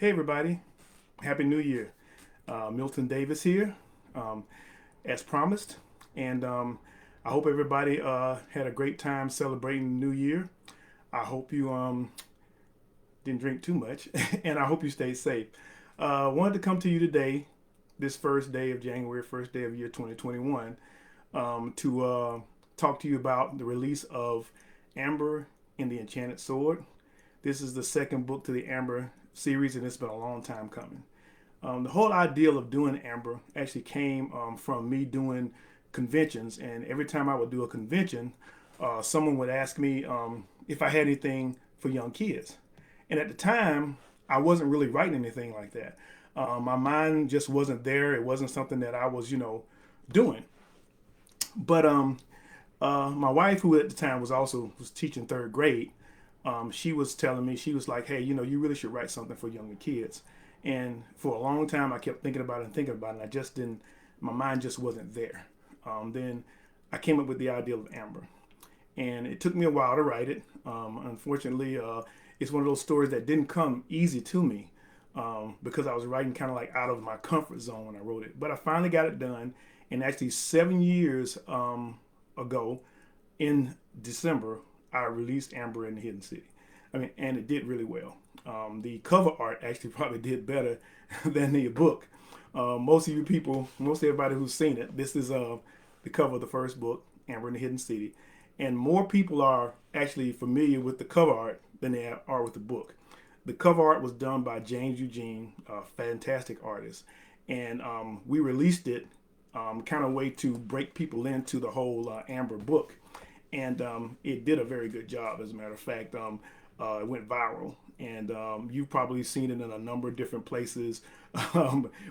Hey everybody, Happy New Year. Milton Davis here, um, as promised. And I hope everybody had a great time celebrating the New Year. I hope you didn't drink too much, and I hope you stayed safe. Wanted to come to you today, this first day of January, first day of year 2021, to talk to you about the release of Amber in the Enchanted Sword. This is the second book to the Amber series, and it's been a long time coming. The whole ideal of doing Amber actually came from me doing conventions, and every time I would do a convention, someone would ask me if I had anything for young kids. And at the time, I wasn't really writing anything like that. My mind just wasn't there. It wasn't something that I was, doing. But my wife, who at the time was teaching third grade, she was telling me, she was like, "Hey, you really should write something for younger kids." And for a long time, I kept thinking about it and thinking about it, and I just didn't. My mind just wasn't there. Then I came up with the idea of Amber, and it took me a while to write it. Unfortunately, it's one of those stories that didn't come easy to me because I was writing kind of like out of my comfort zone when I wrote it. But I finally got it done, and actually 7 years ago, in December, I released Amber in the Hidden City. I mean, and it did really well. The cover art actually probably did better than the book. Most of you people, most everybody who's seen it, this is the cover of the first book, Amber in the Hidden City, and more people are actually familiar with the cover art than they are with the book. The cover art was done by James Eugene, a fantastic artist, and we released it kind of way to break people into the whole Amber book, and it did a very good job. As a matter of fact, it went viral, and you've probably seen it in a number of different places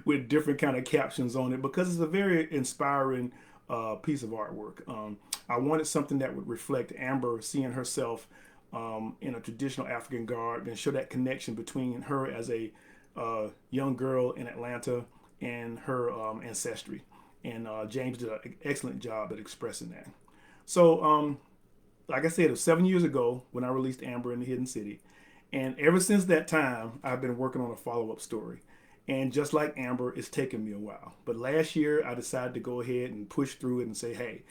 with different kind of captions on it because it's a very inspiring piece of artwork. I wanted something that would reflect Amber seeing herself in a traditional African garb and show that connection between her as a young girl in Atlanta and her ancestry. And James did an excellent job at expressing that. So, like I said, it was 7 years ago when I released Amber in the Hidden City. And ever since that time, I've been working on a follow up story. And just like Amber, it's taken me a while. But last year, I decided to go ahead and push through it and say, hey,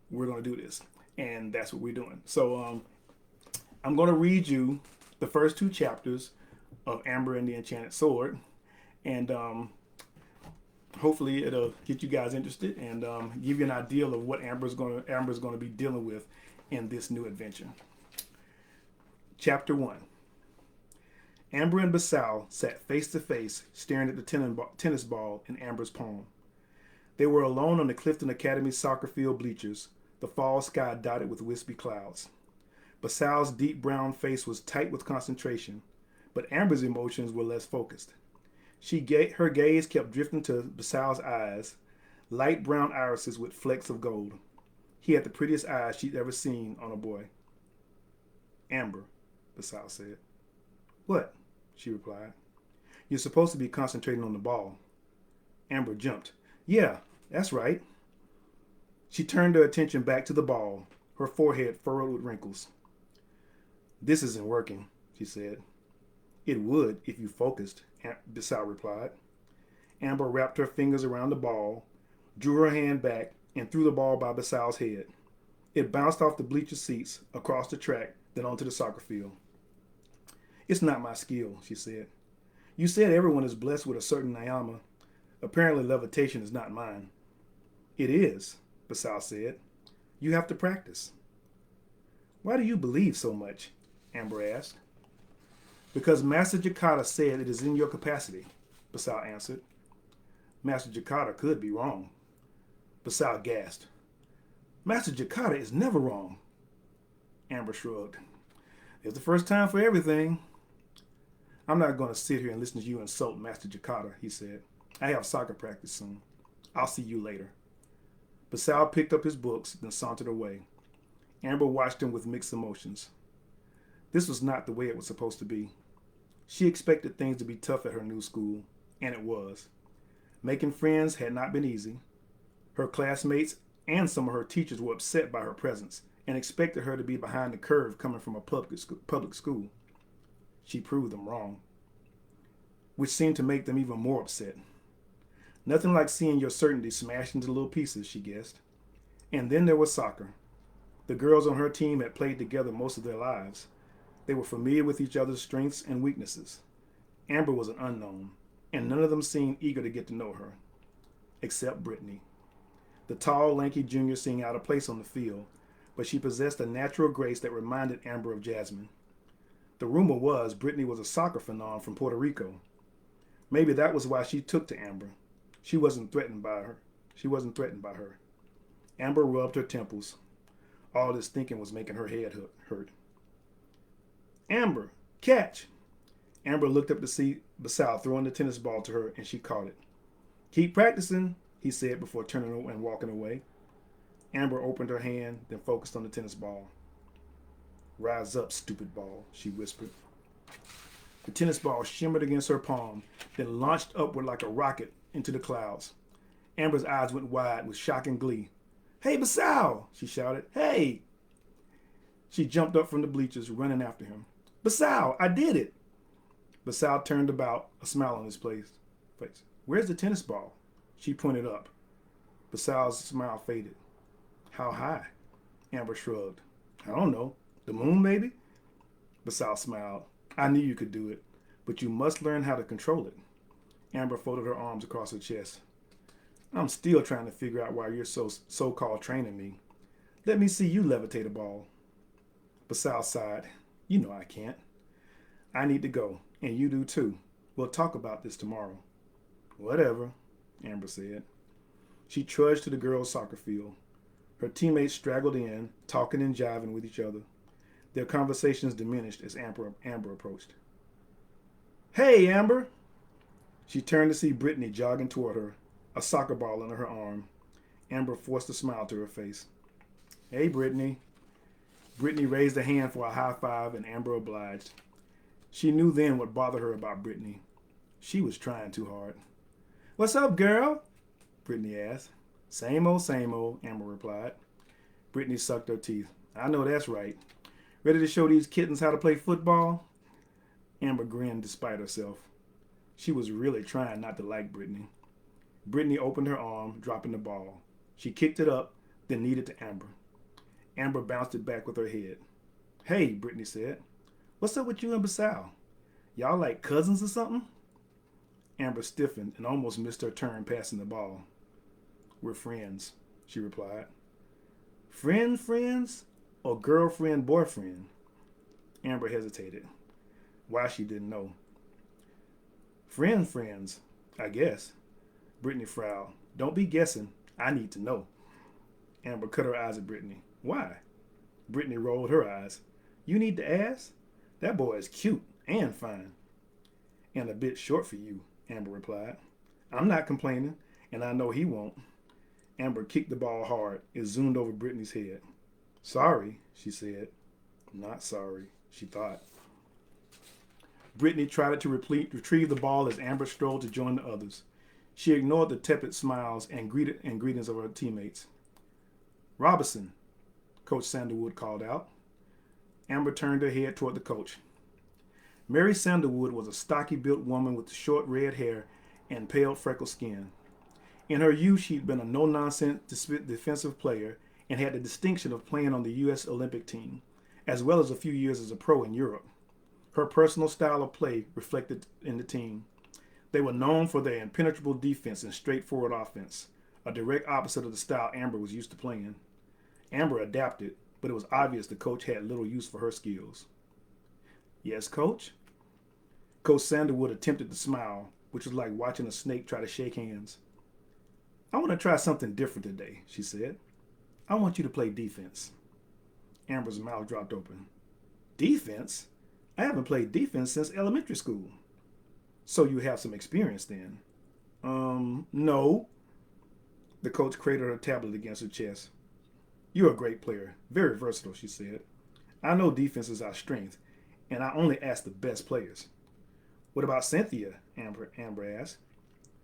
we're going to do this. And that's what we're doing. So I'm going to read you the first two chapters of Amber and the Enchanted Sword. And hopefully it'll get you guys interested and give you an idea of what Amber's going to be dealing with in this new adventure. Chapter 1. Amber and Basal sat face to face, staring at the tennis ball in Amber's palm. They were alone on the Clifton Academy soccer field bleachers, the fall sky dotted with wispy clouds. Basal's deep brown face was tight with concentration, but Amber's emotions were less focused. Her gaze kept drifting to Basal's eyes, light brown irises with flecks of gold. He had the prettiest eyes she'd ever seen on a boy. Amber, Basal said. What? She replied. You're supposed to be concentrating on the ball. Amber jumped. Yeah, that's right. She turned her attention back to the ball, her forehead furrowed with wrinkles. This isn't working, she said. It would if you focused, Basal replied. Amber wrapped her fingers around the ball, drew her hand back, and threw the ball by Basal's head. It bounced off the bleacher seats, across the track, then onto the soccer field. It's not my skill, she said. You said everyone is blessed with a certain nayama. Apparently levitation is not mine. It is, Basal said. You have to practice. Why do you believe so much? Amber asked. Because Master Jakata said it is in your capacity, Basal answered. Master Jakata could be wrong. Basal gasped. Master Jakata is never wrong. Amber shrugged. It's the first time for everything. I'm not going to sit here and listen to you insult Master Jakata, he said. I have soccer practice soon. I'll see you later. Basal picked up his books, then sauntered away. Amber watched him with mixed emotions. This was not the way it was supposed to be. She expected things to be tough at her new school, and it was. Making friends had not been easy. Her classmates and some of her teachers were upset by her presence and expected her to be behind the curve coming from a public school. She proved them wrong. which seemed to make them even more upset. Nothing like seeing your certainty smashed into little pieces, she guessed. And then there was soccer. The girls on her team had played together most of their lives. They were familiar with each other's strengths and weaknesses. Amber was an unknown, and none of them seemed eager to get to know her, except Brittany. The tall, lanky junior seemed out of place on the field, but she possessed a natural grace that reminded Amber of Jasmine. The rumor was Brittany was a soccer phenom from Puerto Rico. Maybe that was why she took to Amber. She wasn't threatened by her. Amber rubbed her temples. All this thinking was making her head hurt. Amber, catch! Amber looked up to see Basal throwing the tennis ball to her, and she caught it. Keep practicing, he said before turning and walking away. Amber opened her hand, then focused on the tennis ball. Rise up, stupid ball, she whispered. The tennis ball shimmered against her palm, then launched upward like a rocket into the clouds. Amber's eyes went wide with shock and glee. Hey, Basal, she shouted. Hey! She jumped up from the bleachers, running after him. Basal, I did it! Basal turned about, a smile on his face. Where's the tennis ball? She pointed up. Basal's smile faded. How high? Amber shrugged. I don't know. The moon, maybe? Basal smiled. I knew you could do it, but you must learn how to control it. Amber folded her arms across her chest. I'm still trying to figure out why you're so-called training me. Let me see you levitate a ball. Basal sighed. You know I can't. I need to go, and you do too. We'll talk about this tomorrow. Whatever, Amber said. She trudged to the girls' soccer field. Her teammates straggled in, talking and jiving with each other. Their conversations diminished as Amber approached. Hey, Amber! She turned to see Brittany jogging toward her, a soccer ball under her arm. Amber forced a smile to her face. Hey, Brittany. Brittany raised a hand for a high five, and Amber obliged. She knew then what bothered her about Brittany. She was trying too hard. What's up, girl? Brittany asked. Same old, Amber replied. Brittany sucked her teeth. I know that's right. Ready to show these kittens how to play football? Amber grinned despite herself. She was really trying not to like Brittany. Brittany opened her arm, dropping the ball. She kicked it up, then kneed it to Amber. Amber bounced it back with her head. Hey, Brittany said. What's up with you and Basal? Y'all like cousins or something? Amber stiffened and almost missed her turn passing the ball. We're friends, she replied. Friends? Or girlfriend-boyfriend? Amber hesitated. Why, she didn't know. Friends, I guess. Brittany frowned. Don't be guessing. I need to know. Amber cut her eyes at Brittany. Why? Brittany rolled her eyes. You need to ask? That boy is cute and fine. And a bit short for you, Amber replied. I'm not complaining, and I know he won't. Amber kicked the ball hard. It zoomed over Brittany's head. Sorry, she said. Not sorry, she thought. Brittany tried to retrieve the ball as Amber strolled to join the others. She ignored the tepid smiles and greetings of her teammates. Robinson, Coach Sandalwood called out. Amber turned her head toward the coach. Mary Sandalwood was a stocky-built woman with short red hair and pale freckled skin. In her youth, she'd been a no-nonsense defensive player and had the distinction of playing on the U.S. Olympic team, as well as a few years as a pro in Europe. Her personal style of play reflected in the team. They were known for their impenetrable defense and straightforward offense, a direct opposite of the style Amber was used to playing. Amber adapted, but it was obvious the coach had little use for her skills. Yes, Coach? Coach Sandalwood attempted to smile, which was like watching a snake try to shake hands. I want to try something different today, she said. I want you to play defense. Amber's mouth dropped open. Defense? I haven't played defense since elementary school. So you have some experience then? No. The coach cradled her tablet against her chest. You're a great player. Very versatile, she said. I know defense is our strength, and I only ask the best players. What about Cynthia? Amber asked.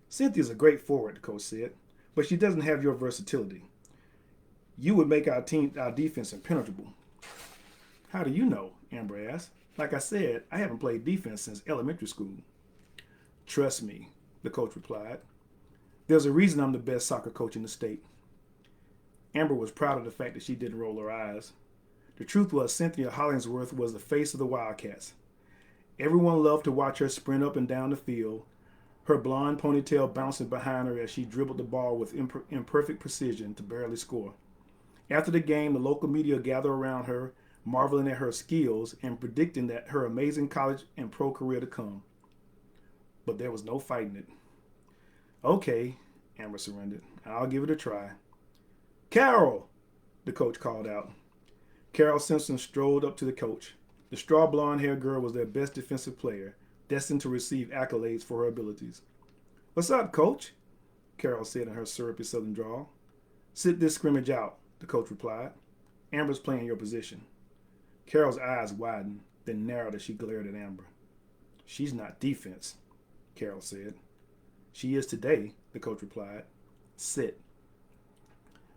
Cynthia's a great forward, the coach said, but she doesn't have your versatility. You would make our defense impenetrable. How do you know? Amber asked. Like I said, I haven't played defense since elementary school. Trust me, the coach replied. There's a reason I'm the best soccer coach in the state. Amber was proud of the fact that she didn't roll her eyes. The truth was Cynthia Hollingsworth was the face of the Wildcats. Everyone loved to watch her sprint up and down the field, her blonde ponytail bouncing behind her as she dribbled the ball with imperfect precision to barely score. After the game, the local media gathered around her, marveling at her skills and predicting that her amazing college and pro career to come. But there was no fighting it. Okay, Amber surrendered. I'll give it a try. Carol, the coach called out. Carol Simpson strolled up to the coach. The straw blonde-haired girl was their best defensive player, destined to receive accolades for her abilities. What's up, coach? Carol said in her syrupy southern drawl. Sit this scrimmage out, the coach replied. Amber's playing your position. Carol's eyes widened, then narrowed as she glared at Amber. She's not defense, Carol said. She is today, the coach replied. Sit.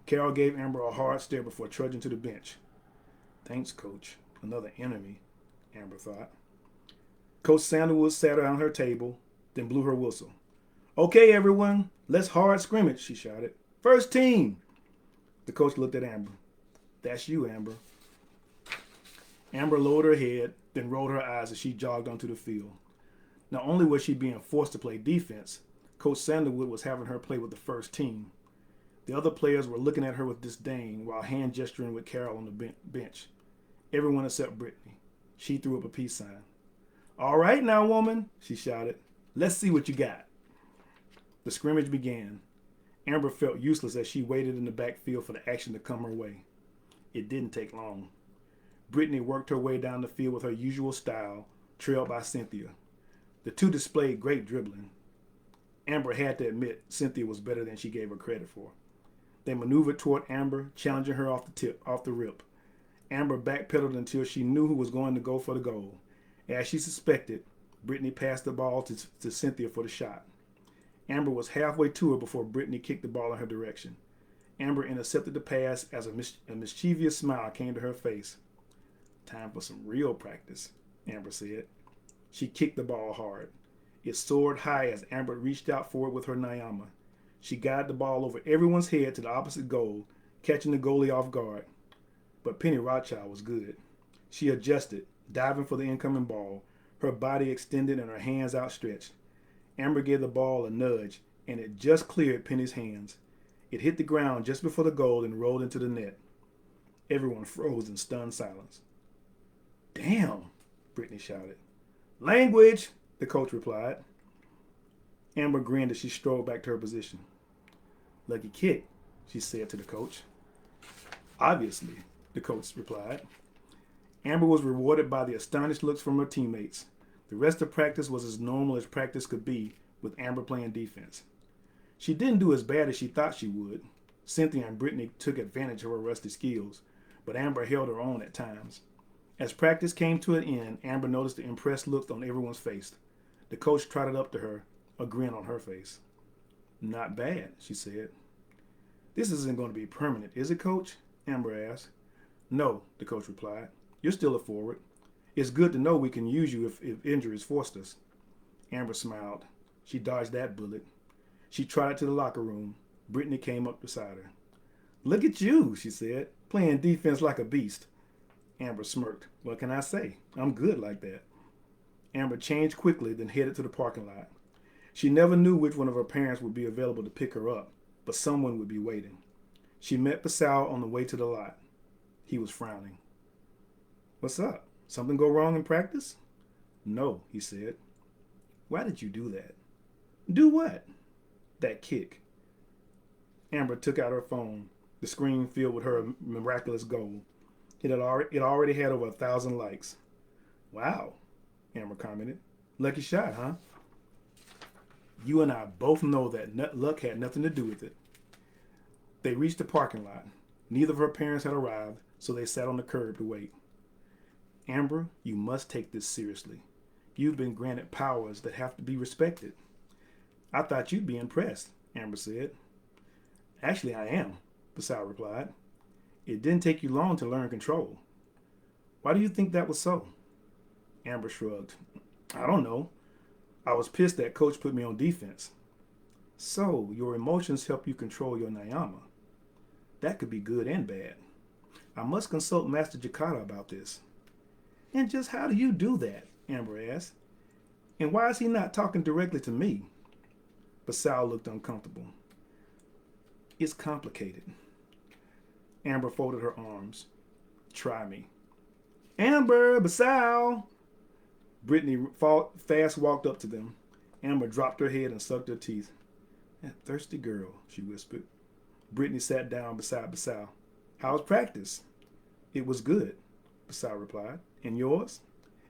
Carol gave Amber a hard stare before trudging to the bench. Thanks, coach. Another enemy, Amber thought. Coach Sandalwood sat around her table, then blew her whistle. Okay, everyone, let's hard scrimmage, she shouted. First team! The coach looked at Amber. That's you, Amber. Amber lowered her head, then rolled her eyes as she jogged onto the field. Not only was she being forced to play defense, Coach Sandalwood was having her play with the first team. The other players were looking at her with disdain while hand gesturing with Carol on the bench. Everyone except Brittany. She threw up a peace sign. All right now, woman, she shouted. Let's see what you got. The scrimmage began. Amber felt useless as she waited in the backfield for the action to come her way. It didn't take long. Brittany worked her way down the field with her usual style, trailed by Cynthia. The two displayed great dribbling. Amber had to admit Cynthia was better than she gave her credit for. They maneuvered toward Amber, challenging her off the rip. Amber backpedaled until she knew who was going to go for the goal. As she suspected, Brittany passed the ball to Cynthia for the shot. Amber was halfway to her before Brittany kicked the ball in her direction. Amber intercepted the pass as a mischievous smile came to her face. Time for some real practice, Amber said. She kicked the ball hard. It soared high as Amber reached out for it with her Nyama. She guided the ball over everyone's head to the opposite goal, catching the goalie off guard. But Penny Rothschild was good. She adjusted, diving for the incoming ball, her body extended and her hands outstretched. Amber gave the ball a nudge, and it just cleared Penny's hands. It hit the ground just before the goal and rolled into the net. Everyone froze in stunned silence. Damn, Brittany shouted. Language, the coach replied. Amber grinned as she strolled back to her position. Lucky kick, she said to the coach. Obviously, the coach replied. Amber was rewarded by the astonished looks from her teammates. The rest of practice was as normal as practice could be, with Amber playing defense. She didn't do as bad as she thought she would. Cynthia and Brittany took advantage of her rusty skills, but Amber held her own at times. As practice came to an end, Amber noticed the impressed look on everyone's face. The coach trotted up to her, a grin on her face. Not bad, she said. This isn't going to be permanent, is it, Coach? Amber asked. No, the coach replied. You're still a forward. It's good to know we can use you if injuries forced us. Amber smiled. She dodged that bullet. She trotted to the locker room. Brittany came up beside her. Look at you, she said, playing defense like a beast. Amber smirked. What can I say? I'm good like that. Amber changed quickly, then headed to the parking lot. She never knew which one of her parents would be available to pick her up, but someone would be waiting. She met Pascal on the way to the lot. He was frowning. What's up? Something go wrong in practice? No, he said. Why did you do that? Do what? That kick. Amber took out her phone, the screen filled with her miraculous goal. It already had over 1,000 likes. Wow, Amber commented. Lucky shot, huh? You and I both know that luck had nothing to do with it. They reached the parking lot. Neither of her parents had arrived, so they sat on the curb to wait. Amber, you must take this seriously. You've been granted powers that have to be respected. I thought you'd be impressed, Amber said. Actually, I am, Pascal replied. It didn't take you long to learn control. Why do you think that was so? Amber shrugged. I don't know. I was pissed that coach put me on defense. So, your emotions help you control your Nayama. That could be good and bad. I must consult Master Jakata about this. And just how do you do that? Amber asked. And why is he not talking directly to me? Basal looked uncomfortable. It's complicated. Amber folded her arms. Try me. Amber, Basal! Brittany fast walked up to them. Amber dropped her head and sucked her teeth. That thirsty girl, she whispered. Brittany sat down beside Basal. How's practice? It was good, Basal replied. And yours?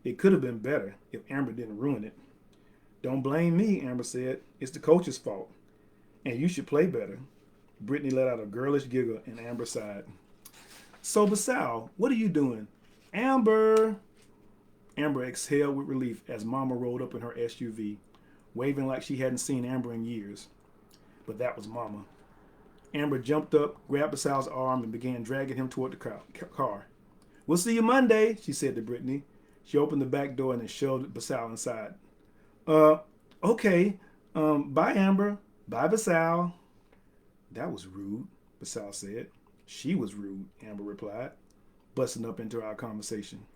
It could have been better if Amber didn't ruin it. Don't blame me, Amber said. It's the coach's fault. And you should play better. Brittany let out a girlish giggle and Amber sighed. So, Basal, what are you doing? Amber! Amber exhaled with relief as Mama rolled up in her SUV, waving like she hadn't seen Amber in years. But that was Mama. Amber jumped up, grabbed Basal's arm, and began dragging him toward the car. We'll see you Monday, she said to Brittany. She opened the back door and then shoved Basal inside. Okay. Bye, Amber. Bye, Basal. That was rude, Basal said. She was rude, Amber replied, busting up into our conversation.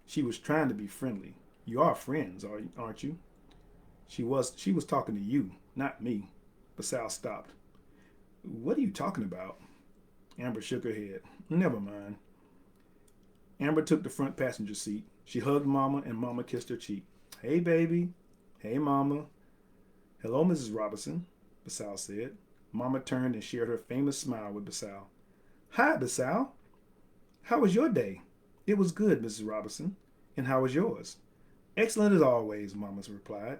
She was trying to be friendly. You are friends, aren't you? She was talking to you, not me. Basal stopped. What are you talking about? Amber shook her head. Never mind. Amber took the front passenger seat. She hugged Mama and Mama kissed her cheek. Hey, baby. Hey, Mama. Hello, Mrs. Robinson, Basal said. Mama turned and shared her famous smile with Basal. Hi, Basal. How was your day? It was good, Mrs. Robinson. And how was yours? Excellent as always, Mama replied.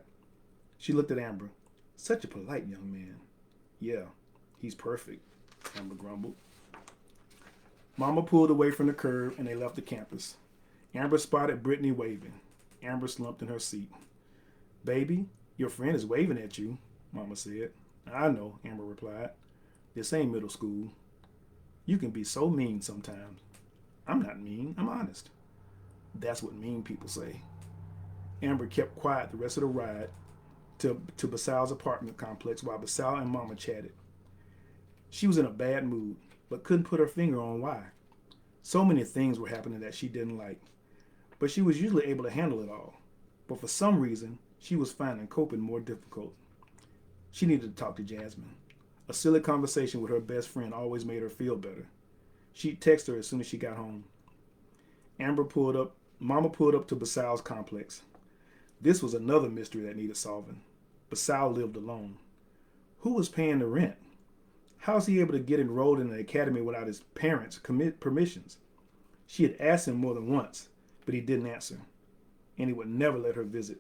She looked at Amber. Such a polite young man. Yeah, he's perfect, Amber grumbled. Mama pulled away from the curb and they left the campus. Amber spotted Brittany waving. Amber slumped in her seat. Baby, your friend is waving at you, Mama said. I know, Amber replied. This ain't middle school. You can be so mean sometimes. I'm not mean, I'm honest. That's what mean people say. Amber kept quiet the rest of the ride to Basal's apartment complex while Basal and Mama chatted. She was in a bad mood, but couldn't put her finger on why. So many things were happening that she didn't like, but she was usually able to handle it all. But for some reason, she was finding coping more difficult. She needed to talk to Jasmine. A silly conversation with her best friend always made her feel better. She'd text her as soon as she got home. Mama pulled up to Basal's complex. This was another mystery that needed solving. Basal lived alone. Who was paying the rent? How was he able to get enrolled in the academy without his parents' permissions? She had asked him more than once, but he didn't answer, and he would never let her visit.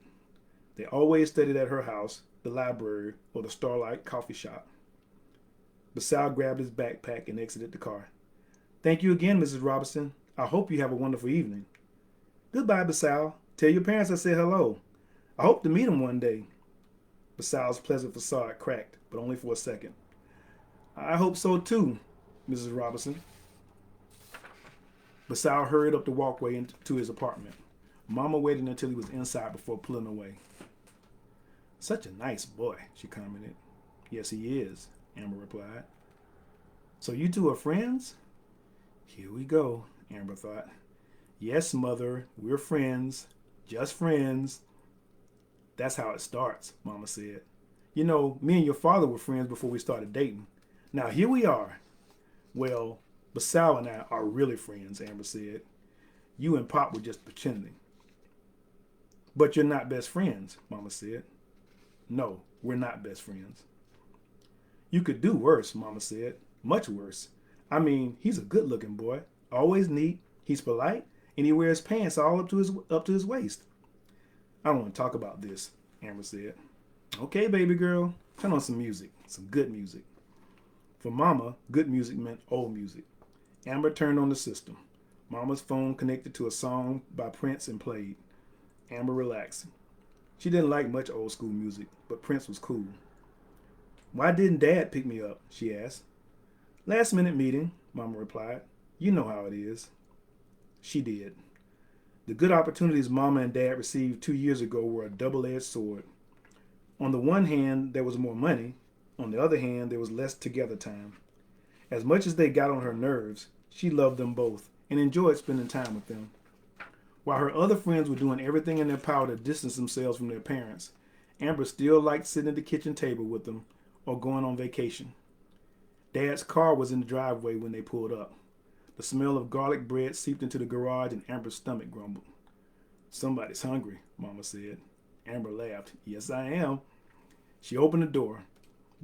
They always studied at her house, the library, or the Starlight coffee shop. Basal grabbed his backpack and exited the car. Thank you again, Mrs. Robinson. I hope you have a wonderful evening. Goodbye, Basal. Tell your parents I said hello. I hope to meet them one day. Basal's pleasant facade cracked, but only for a second. I hope so too, Mrs. Robinson. Basal hurried up the walkway into his apartment. Mama waited until he was inside before pulling away. Such a nice boy, she commented. Yes, he is, Amber replied. So you two are friends? Here we go, Amber thought. Yes, Mother, we're friends. Just friends. That's how it starts, Mama said. You know, me and your father were friends before we started dating. Now here we are. Well, Basal and I are really friends, Amber said. You and Pop were just pretending. But you're not best friends, Mama said. No, we're not best friends. You could do worse, Mama said. Much worse. I mean, he's a good-looking boy, always neat, he's polite, and he wears pants all up to his waist. I don't want to talk about this, Amber said. Okay, baby girl, turn on some music, some good music. For Mama, good music meant old music. Amber turned on the system. Mama's phone connected to a song by Prince and played. Amber relaxed. She didn't like much old school music, but Prince was cool. Why didn't Dad pick me up? She asked. Last minute meeting, Mama replied. You know how it is. She did. The good opportunities Mama and Dad received 2 years ago were a double-edged sword. On the one hand, there was more money. On the other hand, there was less together time. As much as they got on her nerves, she loved them both and enjoyed spending time with them. While her other friends were doing everything in their power to distance themselves from their parents, Amber still liked sitting at the kitchen table with them or going on vacation. Dad's car was in the driveway when they pulled up. The smell of garlic bread seeped into the garage and Amber's stomach grumbled. Somebody's hungry, Mama said. Amber laughed. Yes, I am. She opened the door.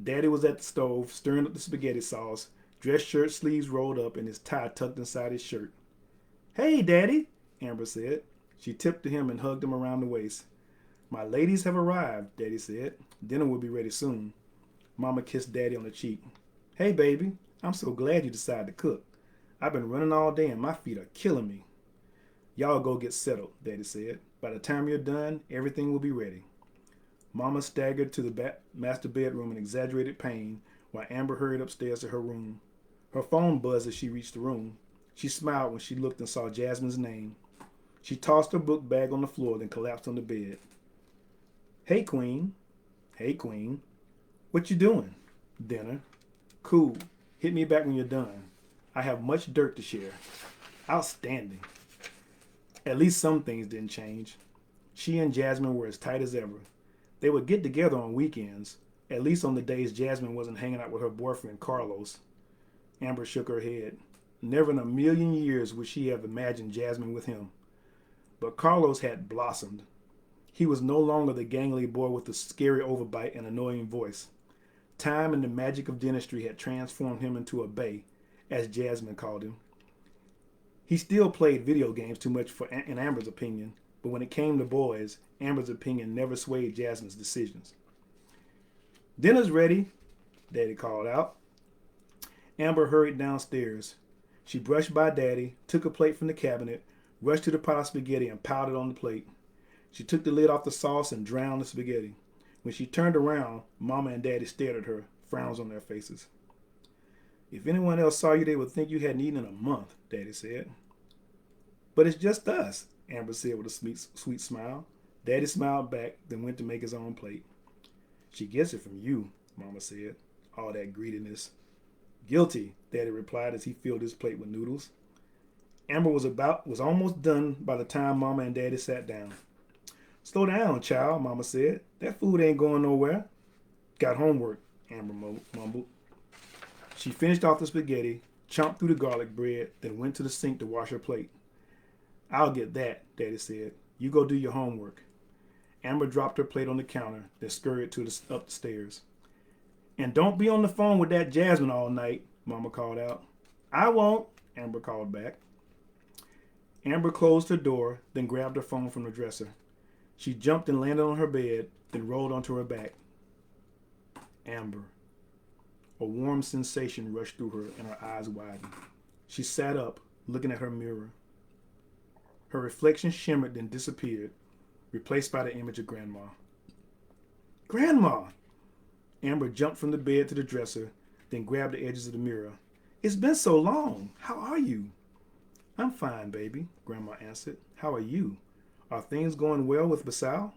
Daddy was at the stove, stirring up the spaghetti sauce, dress shirt sleeves rolled up and his tie tucked inside his shirt. Hey, Daddy, Amber said. She tipped to him and hugged him around the waist. My ladies have arrived, Daddy said. Dinner will be ready soon. Mama kissed Daddy on the cheek. Hey, baby, I'm so glad you decided to cook. I've been running all day and my feet are killing me. Y'all go get settled, Daddy said. By the time you're done, everything will be ready. Mama staggered to the master bedroom in exaggerated pain while Amber hurried upstairs to her room. Her phone buzzed as she reached the room. She smiled when she looked and saw Jasmine's name. She tossed her book bag on the floor, then collapsed on the bed. Hey, Queen. Hey, Queen. What you doing? Dinner. Cool. Hit me back when you're done. I have much dirt to share. Outstanding. At least some things didn't change. She and Jasmine were as tight as ever. They would get together on weekends, at least on the days Jasmine wasn't hanging out with her boyfriend, Carlos. Amber shook her head. Never in a million years would she have imagined Jasmine with him. But Carlos had blossomed. He was no longer the gangly boy with the scary overbite and annoying voice. Time and the magic of dentistry had transformed him into a bae, as Jasmine called him. He still played video games too much in Amber's opinion, but when it came to boys, Amber's opinion never swayed Jasmine's decisions. Dinner's ready, Daddy called out. Amber hurried downstairs. She brushed by Daddy, took a plate from the cabinet, rushed to the pot of spaghetti and piled it on the plate. She took the lid off the sauce and drowned the spaghetti. When she turned around, Mama and Daddy stared at her, frowns on their faces. If anyone else saw you, they would think you hadn't eaten in a month, Daddy said. But it's just us, Amber said with a sweet smile. Daddy smiled back, then went to make his own plate. She gets it from you, Mama said. All that greediness. Guilty, Daddy replied as he filled his plate with noodles. Amber was almost done by the time Mama and Daddy sat down. Slow down, child, Mama said. That food ain't going nowhere. Got homework, Amber mumbled. She finished off the spaghetti, chomped through the garlic bread, then went to the sink to wash her plate. I'll get that, Daddy said. You go do your homework. Amber dropped her plate on the counter, then scurried up the stairs. And don't be on the phone with that Jasmine all night, Mama called out. I won't, Amber called back. Amber closed her door, then grabbed her phone from the dresser. She jumped and landed on her bed, then rolled onto her back. Amber. A warm sensation rushed through her and her eyes widened. She sat up, looking at her mirror. Her reflection shimmered then disappeared, replaced by the image of Grandma. Grandma! Amber jumped from the bed to the dresser, then grabbed the edges of the mirror. It's been so long. How are you? I'm fine, baby, Grandma answered. How are you? Are things going well with Basal?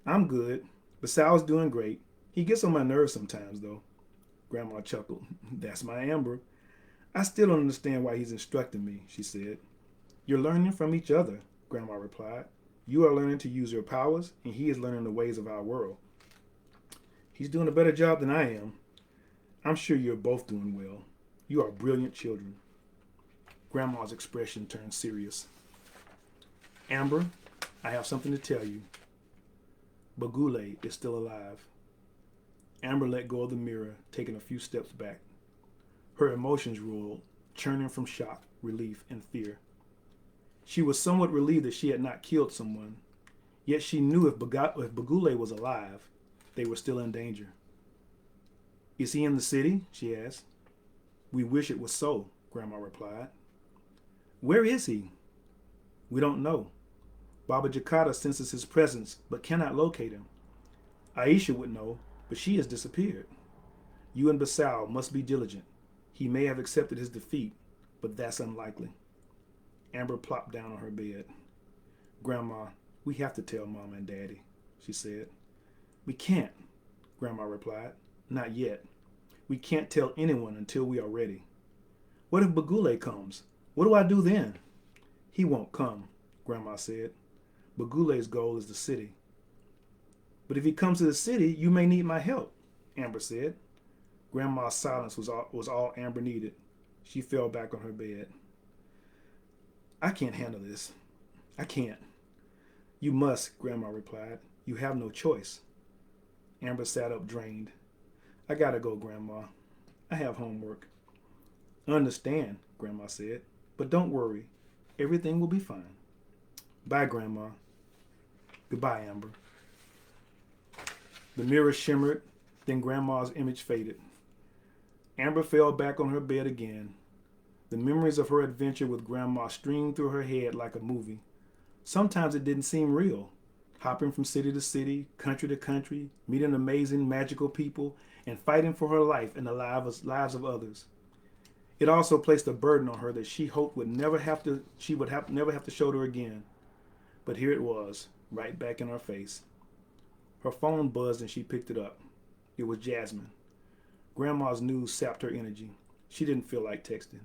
I'm good. Basal's doing great. He gets on my nerves sometimes, though. Grandma chuckled. That's my Amber. I still don't understand why he's instructing me, she said. You're learning from each other, Grandma replied. You are learning to use your powers, and he is learning the ways of our world. He's doing a better job than I am. I'm sure you're both doing well. You are brilliant children. Grandma's expression turned serious. Amber, I have something to tell you. Bagule is still alive. Amber let go of the mirror, taking a few steps back. Her emotions roiled, churning from shock, relief, and fear. She was somewhat relieved that she had not killed someone, yet she knew if Bagule was alive, they were still in danger. Is he in the city? She asked. We wish it was so, Grandma replied. Where is he? We don't know. Baba Jakata senses his presence, but cannot locate him. Aisha would know, but she has disappeared. You and Basal must be diligent. He may have accepted his defeat, but that's unlikely. Amber plopped down on her bed. Grandma, we have to tell Mama and Daddy, she said. We can't, Grandma replied. Not yet. We can't tell anyone until we are ready. What if Bagule comes? What do I do then? He won't come, Grandma said. Bagule's goal is the city. But if he comes to the city, you may need my help, Amber said. Grandma's silence was all Amber needed. She fell back on her bed. I can't handle this. I can't. You must, Grandma replied. You have no choice. Amber sat up drained. I gotta go, Grandma. I have homework. I understand, Grandma said, but don't worry. Everything will be fine. Bye, Grandma. Goodbye, Amber. The mirror shimmered, then Grandma's image faded. Amber fell back on her bed again. The memories of her adventure with Grandma streamed through her head like a movie. Sometimes it didn't seem real. Hopping from city to city, country to country, meeting amazing, magical people, and fighting for her life and the lives of others. It also placed a burden on her that she hoped would never have to shoulder again. But here it was, right back in her face. Her phone buzzed and she picked it up. It was Jasmine. Grandma's news sapped her energy. She didn't feel like texting.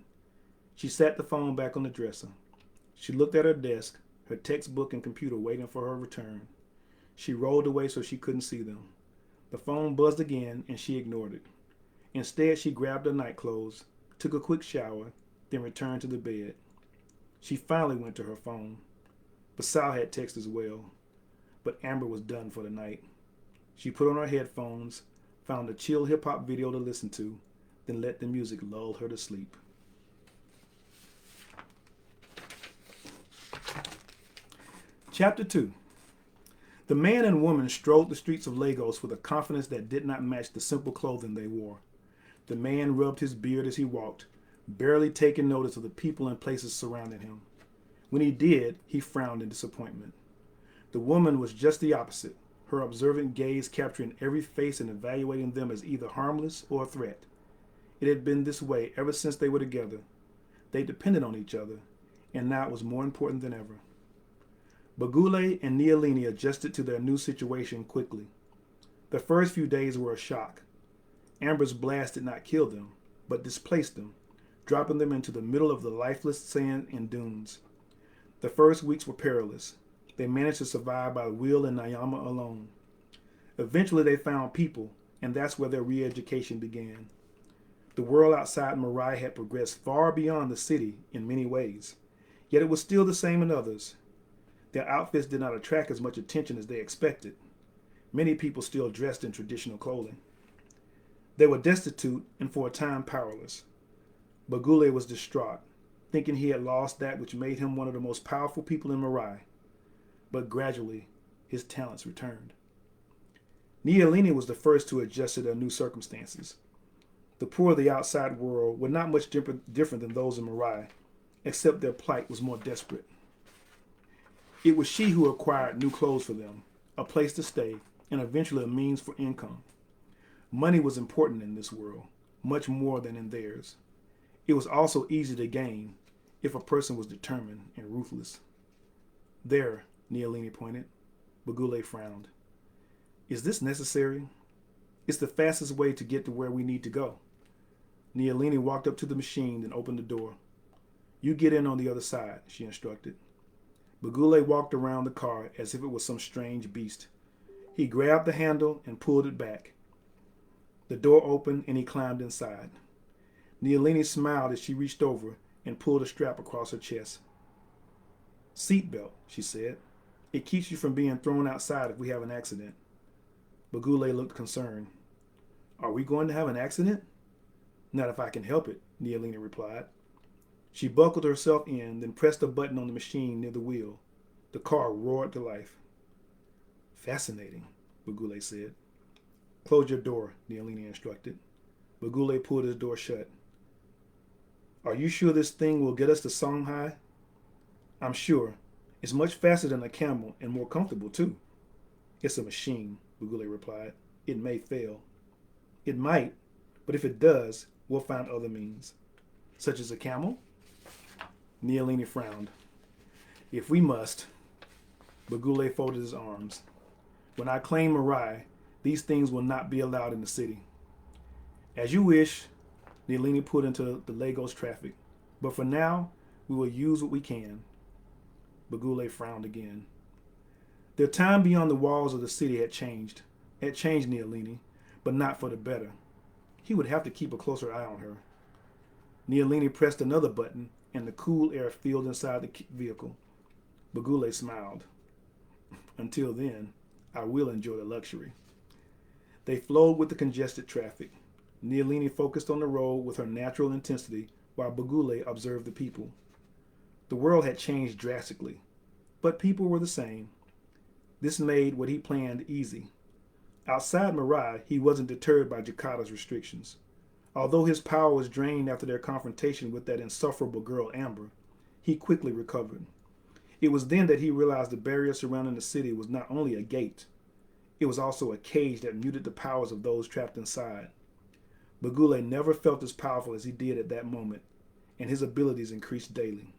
She sat the phone back on the dresser. She looked at her desk, her textbook and computer waiting for her return. She rolled away so she couldn't see them. The phone buzzed again and she ignored it. Instead, she grabbed her nightclothes, took a quick shower, then returned to the bed. She finally went to her phone. Basal had texted as well, but Amber was done for the night. She put on her headphones, found a chill hip-hop video to listen to, then let the music lull her to sleep. Chapter 2. The man and woman strode the streets of Lagos with a confidence that did not match the simple clothing they wore. The man rubbed his beard as he walked, barely taking notice of the people and places surrounding him. When he did, he frowned in disappointment. The woman was just the opposite, her observant gaze capturing every face and evaluating them as either harmless or a threat. It had been this way ever since they were together. They depended on each other, and now it was more important than ever. Bagule and Nialini adjusted to their new situation quickly. The first few days were a shock. Amber's blast did not kill them, but displaced them, dropping them into the middle of the lifeless sand and dunes. The first weeks were perilous. They managed to survive by Will and Nayama alone. Eventually they found people, and that's where their re-education began. The world outside Mirai had progressed far beyond the city in many ways, yet it was still the same in others. Their outfits did not attract as much attention as they expected. Many people still dressed in traditional clothing. They were destitute and for a time powerless. Bagule was distraught, thinking he had lost that which made him one of the most powerful people in Mirai. But gradually, his talents returned. Nialini was the first to adjust to their new circumstances. The poor of the outside world were not much different than those in Mirai, except their plight was more desperate. It was she who acquired new clothes for them, a place to stay, and eventually a means for income. Money was important in this world, much more than in theirs. It was also easy to gain if a person was determined and ruthless. There, Nialini pointed. Bagule frowned. Is this necessary? It's the fastest way to get to where we need to go. Nialini walked up to the machine and opened the door. You get in on the other side, she instructed. Bagule walked around the car as if it was some strange beast. He grabbed the handle and pulled it back. The door opened and he climbed inside. Nialini smiled as she reached over and pulled a strap across her chest. Seatbelt, she said. It keeps you from being thrown outside if we have an accident. Bagule looked concerned. Are we going to have an accident? Not if I can help it, Nialini replied. She buckled herself in, then pressed a button on the machine near the wheel. The car roared to life. Fascinating, Bagule said. Close your door, Nialini instructed. Bagule pulled his door shut. Are you sure this thing will get us to Songhai? I'm sure. It's much faster than a camel and more comfortable, too. It's a machine, Bagule replied. It may fail. It might, but if it does, we'll find other means. Such as a camel? Nialini frowned. If we must. Bagule folded his arms. When I claim Mirai, These things will not be allowed in the city. As you wish, Neelini put into the Lagos traffic. But for now, we will use what we can. Bagule frowned again. Their time beyond the walls of the city had changed. Had changed Neelini, but not for the better. He would have to keep a closer eye on her. Neelini pressed another button, and the cool air filled inside the vehicle. Bagule smiled. Until then, I will enjoy the luxury. They flowed with the congested traffic. Neelini focused on the road with her natural intensity, while Bagule observed the people. The world had changed drastically, but people were the same. This made what he planned easy. Outside Mirai, he wasn't deterred by Jakata's restrictions. Although his power was drained after their confrontation with that insufferable girl Amber, he quickly recovered. It was then that he realized the barrier surrounding the city was not only a gate, it was also a cage that muted the powers of those trapped inside. Bagule never felt as powerful as he did at that moment, and his abilities increased daily.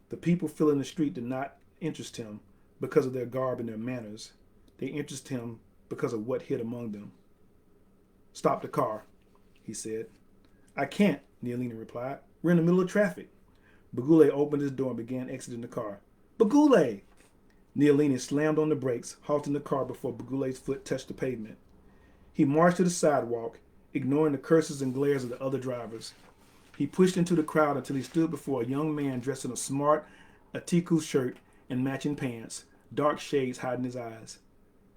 The people filling the street did not interest him because of their garb and their manners. They interested him because of what hid among them. Stop the car, he said. I can't, Neelini replied. We're in the middle of traffic. Bagule opened his door and began exiting the car. Bagule! Neelini slammed on the brakes, halting the car before Bagule's foot touched the pavement. He marched to the sidewalk, ignoring the curses and glares of the other drivers. He pushed into the crowd until he stood before a young man dressed in a smart Atiku shirt and matching pants, dark shades hiding his eyes.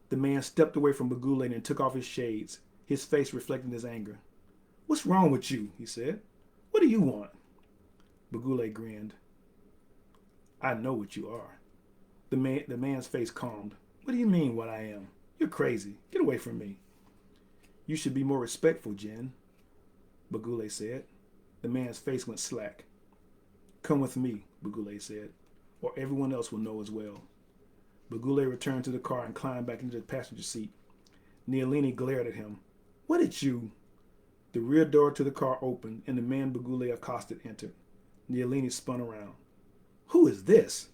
The man stepped away from Bagule and took off his shades, his face reflecting his anger. What's wrong with you? He said. What do you want? Bagule grinned. I know what you are. The man's face calmed. What do you mean what I am? You're crazy. Get away from me. You should be more respectful, Jin, Bagule said. The man's face went slack. Come with me, Bagule said, or everyone else will know as well. Bagule returned to the car and climbed back into the passenger seat. Neelini glared at him. What did you? The rear door to the car opened, and the man Bagule accosted entered. Neelini spun around. Who is this?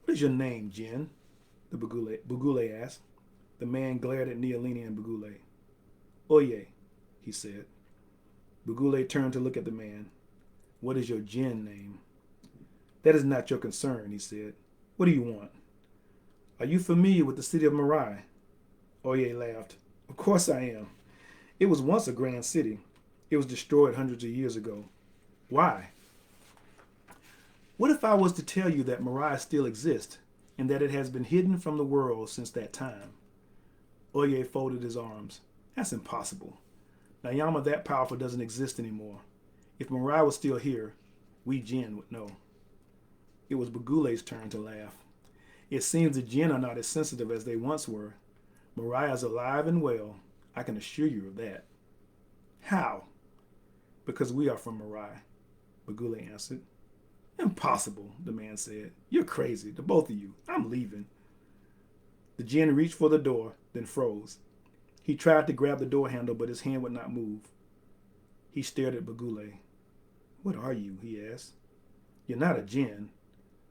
What is your name, Jin? Bagule asked. The man glared at Neelini and Bagule. Oye, he said. Bagule turned to look at the man. What is your Jin name? That is not your concern, he said. What do you want? Are you familiar with the city of Mirai? Oye laughed. Of course I am. It was once a grand city. It was destroyed hundreds of years ago. Why? What if I was to tell you that Mirai still exists and that it has been hidden from the world since that time? Oye folded his arms. That's impossible. Nayama that powerful doesn't exist anymore. If Mirai was still here, we Jin would know. It was Bagule's turn to laugh. It seems the Jin are not as sensitive as they once were. Mirai is alive and well. I can assure you of that. How? Because we are from Mirai, Bagule answered. Impossible, the man said. You're crazy, the both of you. I'm leaving. The Jin reached for the door, then froze. He tried to grab the door handle, but his hand would not move. He stared at Bagule. What are you? He asked. You're not a Jin,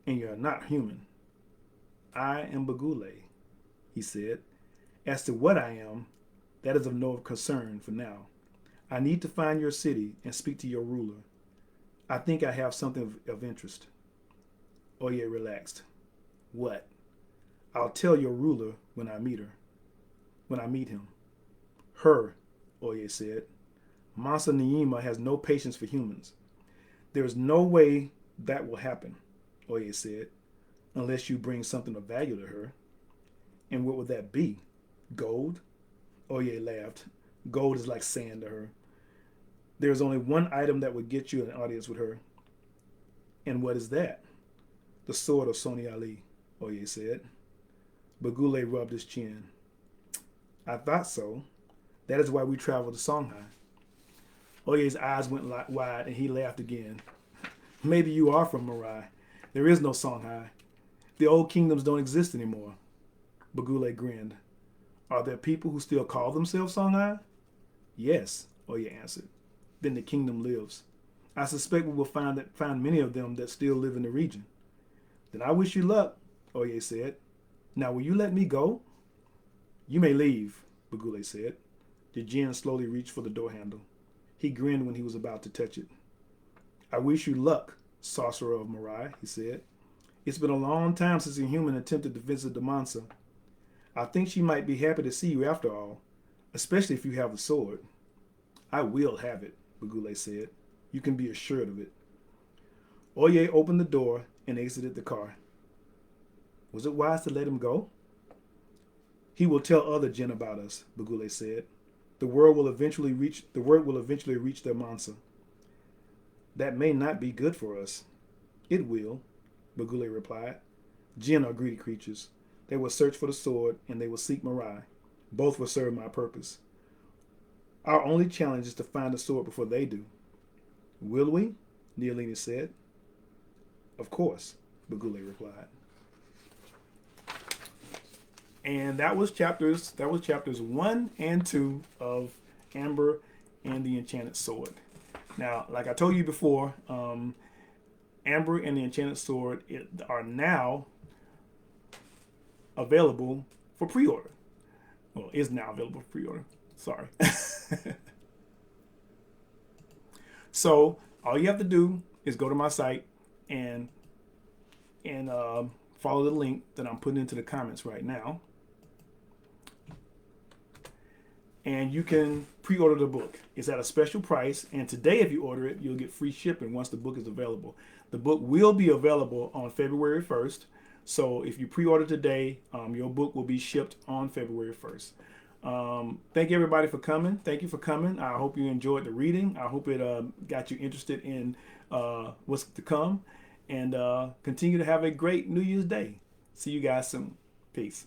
and you're not human. I am Bagule, he said. As to what I am, that is of no concern for now. I need to find your city and speak to your ruler. I think I have something of interest. Oye relaxed. What? I'll tell your ruler when I meet her. When I meet him. Her, Oye said. Mansa Nyima has no patience for humans. There is no way that will happen, Oye said, unless you bring something of value to her. And what would that be? Gold? Oye laughed. Gold is like sand to her. There is only one item that would get you an audience with her. And what is that? The sword of Soni Ali, Oye said. Bagule rubbed his chin. I thought so. That is why we traveled to Songhai. Oye's eyes went wide and he laughed again. Maybe you are from Mirai. There is no Songhai. The old kingdoms don't exist anymore. Bagule grinned. Are there people who still call themselves Songhai? Yes, Oye answered. Then the kingdom lives. I suspect we will find many of them that still live in the region. Then I wish you luck, Oye said. Now will you let me go? You may leave, Bagule said. The djinn slowly reached for the door handle. He grinned when he was about to touch it. I wish you luck, sorcerer of Mirai, he said. It's been a long time since a human attempted to visit the Mansa. I think she might be happy to see you after all, especially if you have the sword. I will have it, Bagule said. You can be assured of it. Oye opened the door and exited the car. Was it wise to let him go? He will tell other jinn about us, Bagule said. The word will eventually reach their Mansa. That may not be good for us. It will, Bagule replied. Jinn are greedy creatures. They will search for the sword and they will seek Mirai. Both will serve my purpose. Our only challenge is to find the sword before they do. Will we? Neolini said. Of course, Bagule replied. And that was chapters 1 and 2 of Amber and the Enchanted Sword. Now, like I told you before, Amber and the Enchanted Sword are now available for pre-order. Well, is now available for pre-order. Sorry. So all you have to do is go to my site and follow the link that I'm putting into the comments right now. And you can pre-order the book. It's at a special price. And today, if you order it, you'll get free shipping once the book is available. The book will be available on February 1st. So if you pre-order today, your book will be shipped on February 1st. Thank you, everybody, for coming. Thank you for coming. I hope you enjoyed the reading. I hope it got you interested in what's to come. And continue to have a great New Year's Day. See you guys soon. Peace.